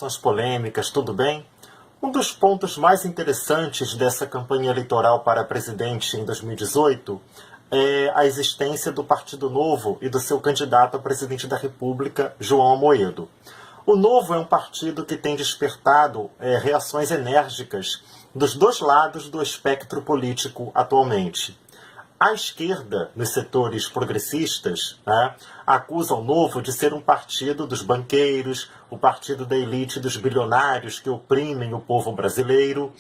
saudações polêmicas, tudo bem? Um dos pontos mais interessantes dessa campanha eleitoral para presidente em 2018 é a existência do Partido Novo e do seu candidato a presidente da República, João Amoedo. O Novo é um partido que tem despertado reações enérgicas dos dois lados do espectro político atualmente. A esquerda, nos setores progressistas, acusa o Novo de ser um partido dos banqueiros, o partido da elite dos bilionários que oprimem o povo brasileiro.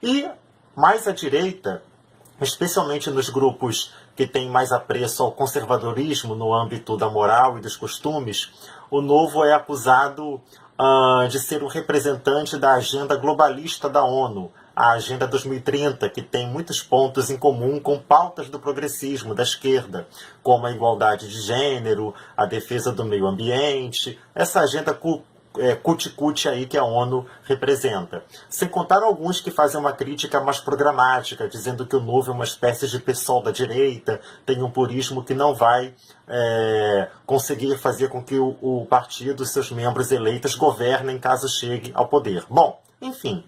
E, mais à direita, especialmente nos grupos que têm mais apreço ao conservadorismo no âmbito da moral e dos costumes, o Novo é acusado de ser o representante da agenda globalista da ONU, a Agenda 2030, que tem muitos pontos em comum com pautas do progressismo, da esquerda, como a igualdade de gênero, a defesa do meio ambiente, essa agenda cuti-cuti aí que a ONU representa. Sem contar alguns que fazem uma crítica mais programática, dizendo que o Novo é uma espécie de PSOL da direita, tem um purismo que não vai conseguir fazer com que o partido e seus membros eleitos governem caso chegue ao poder. Bom, enfim.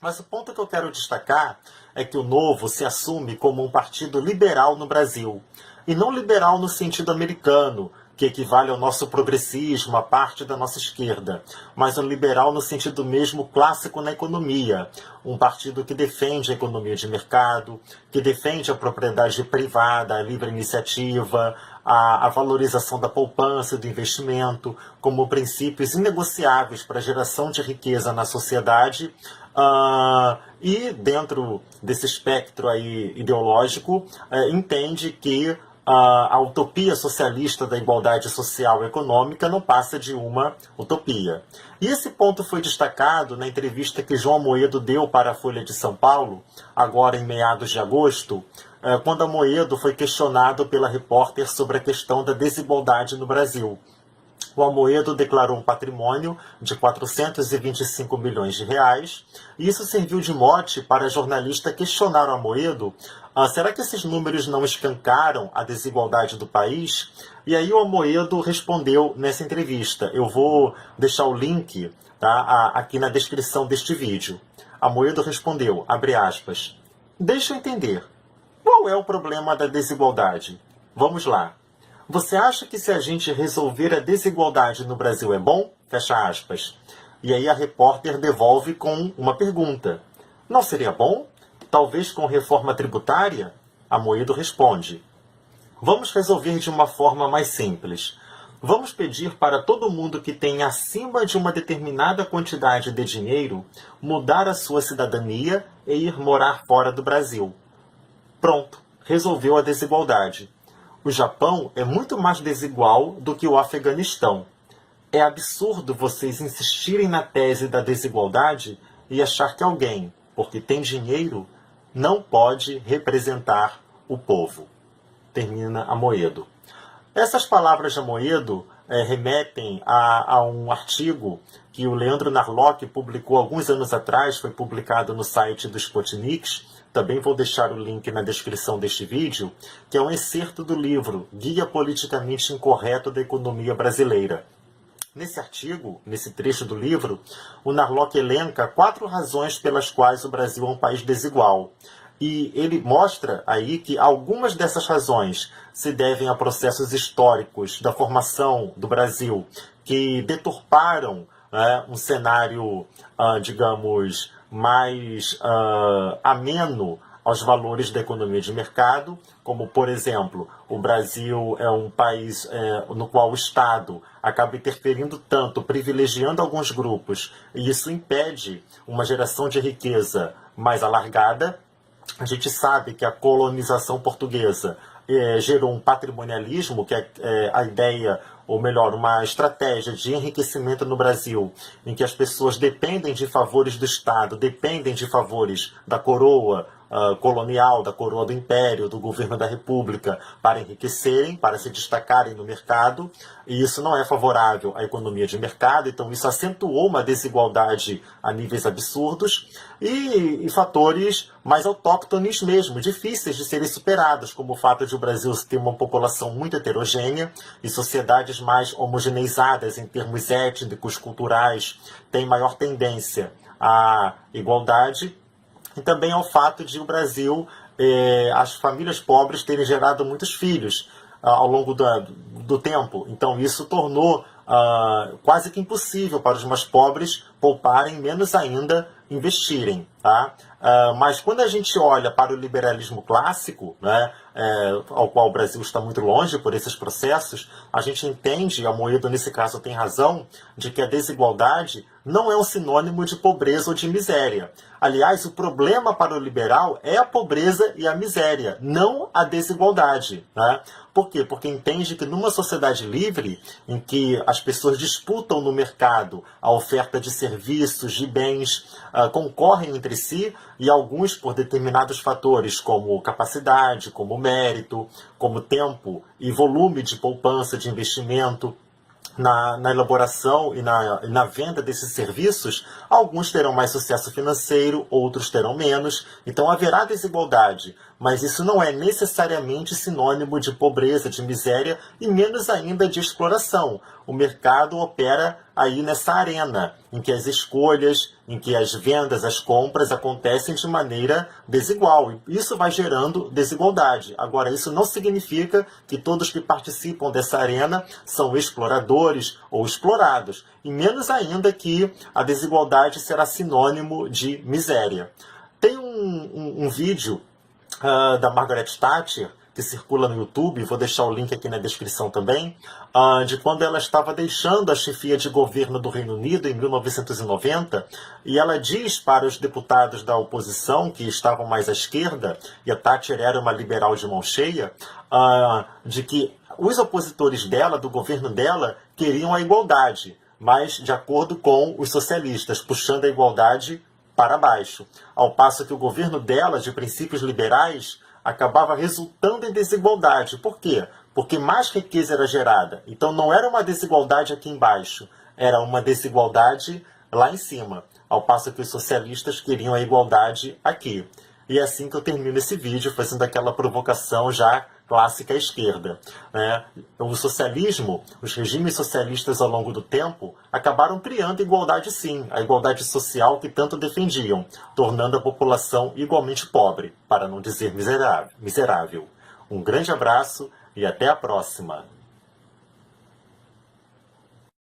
Mas o ponto que eu quero destacar é que o Novo se assume como um partido liberal no Brasil. E não liberal no sentido americano, que equivale ao nosso progressismo, a parte da nossa esquerda, mas um liberal no sentido mesmo clássico na economia. Um partido que defende a economia de mercado, que defende a propriedade privada, a livre iniciativa, a valorização da poupança e do investimento como princípios inegociáveis para a geração de riqueza na sociedade. E dentro desse espectro aí ideológico, entende que a utopia socialista da igualdade social e econômica não passa de uma utopia. E esse ponto foi destacado na entrevista que João Amoedo deu para a Folha de São Paulo, agora em meados de agosto, quando Amoedo foi questionado pela repórter sobre a questão da desigualdade no Brasil. O Amoedo declarou um patrimônio de 425 milhões de reais, e isso serviu de mote para a jornalista questionar o Amoedo, será que esses números não escancaram a desigualdade do país? E aí o Amoedo respondeu nessa entrevista. Eu vou deixar o link aqui na descrição deste vídeo. Amoedo respondeu, abre aspas, deixa eu entender, qual é o problema da desigualdade? Vamos lá. Você acha que se a gente resolver a desigualdade no Brasil é bom? Fecha aspas. E aí a repórter devolve com uma pergunta. Não seria bom? Talvez com reforma tributária? Amoedo responde. Vamos resolver de uma forma mais simples. Vamos pedir para todo mundo que tem acima de uma determinada quantidade de dinheiro mudar a sua cidadania e ir morar fora do Brasil. Pronto, resolveu a desigualdade. O Japão é muito mais desigual do que o Afeganistão. É absurdo vocês insistirem na tese da desigualdade e achar que alguém, porque tem dinheiro, não pode representar o povo. Termina Amoedo. Essas palavras de Amoedo remetem a um artigo que o Leandro Narlock publicou alguns anos atrás, foi publicado no site do Sputnik. Também vou deixar o link na descrição deste vídeo, que é um excerto do livro Guia Politicamente Incorreto da Economia Brasileira. Nesse artigo, nesse trecho do livro, o Narlock elenca 4 razões pelas quais o Brasil é um país desigual. E ele mostra aí que algumas dessas razões se devem a processos históricos da formação do Brasil, que deturparam um cenário, digamos, mais ameno aos valores da economia de mercado, como, por exemplo, o Brasil é um país no qual o Estado acaba interferindo tanto, privilegiando alguns grupos, e isso impede uma geração de riqueza mais alargada. A gente sabe que a colonização portuguesa gerou um patrimonialismo, que é a ideia, ou melhor, uma estratégia de enriquecimento no Brasil, em que as pessoas dependem de favores do Estado, dependem de favores da coroa colonial, da coroa do império, do governo da república, para enriquecerem, para se destacarem no mercado, e isso não é favorável à economia de mercado, então isso acentuou uma desigualdade a níveis absurdos, e fatores mais autóctones mesmo, difíceis de serem superados, como o fato de o Brasil ter uma população muito heterogênea e sociedades mais homogeneizadas em termos étnicos, culturais, têm maior tendência à igualdade, e também ao fato de o Brasil, as famílias pobres terem gerado muitos filhos ao longo do tempo. Então isso tornou quase que impossível para os mais pobres pouparem, menos ainda investirem. Tá? Mas quando a gente olha para o liberalismo clássico, né, ao qual o Brasil está muito longe por esses processos, a gente entende, a Moedo nesse caso tem razão, de que a desigualdade não é um sinônimo de pobreza ou de miséria. Aliás, o problema para o liberal é a pobreza e a miséria, não a desigualdade. Né? Por quê? Porque entende que numa sociedade livre, em que as pessoas disputam no mercado a oferta de serviços, de bens, concorrem entre si, e alguns por determinados fatores, como capacidade, como mérito, como tempo e volume de poupança, de investimento, na elaboração e na venda desses serviços, alguns terão mais sucesso financeiro, outros terão menos. Então haverá desigualdade, mas isso não é necessariamente sinônimo de pobreza, de miséria e menos ainda de exploração. O mercado opera aí nessa arena, em que as escolhas, em que as vendas, as compras acontecem de maneira desigual. E isso vai gerando desigualdade. Agora, isso não significa que todos que participam dessa arena são exploradores ou explorados. E menos ainda que a desigualdade será sinônimo de miséria. Tem um vídeo da Margaret Thatcher, que circula no YouTube, vou deixar o link aqui na descrição também, de quando ela estava deixando a chefia de governo do Reino Unido em 1990, e ela diz para os deputados da oposição, que estavam mais à esquerda, e a Thatcher era uma liberal de mão cheia, de que os opositores dela, do governo dela, queriam a igualdade, mas de acordo com os socialistas, puxando a igualdade para baixo. Ao passo que o governo dela, de princípios liberais, acabava resultando em desigualdade. Por quê? Porque mais riqueza era gerada. Então não era uma desigualdade aqui embaixo, era uma desigualdade lá em cima. Ao passo que os socialistas queriam a igualdade aqui. E é assim que eu termino esse vídeo, fazendo aquela provocação já clássica à esquerda. Né? O socialismo, os regimes socialistas ao longo do tempo, acabaram criando igualdade sim, a igualdade social que tanto defendiam, tornando a população igualmente pobre, para não dizer miserável. Um grande abraço e até a próxima!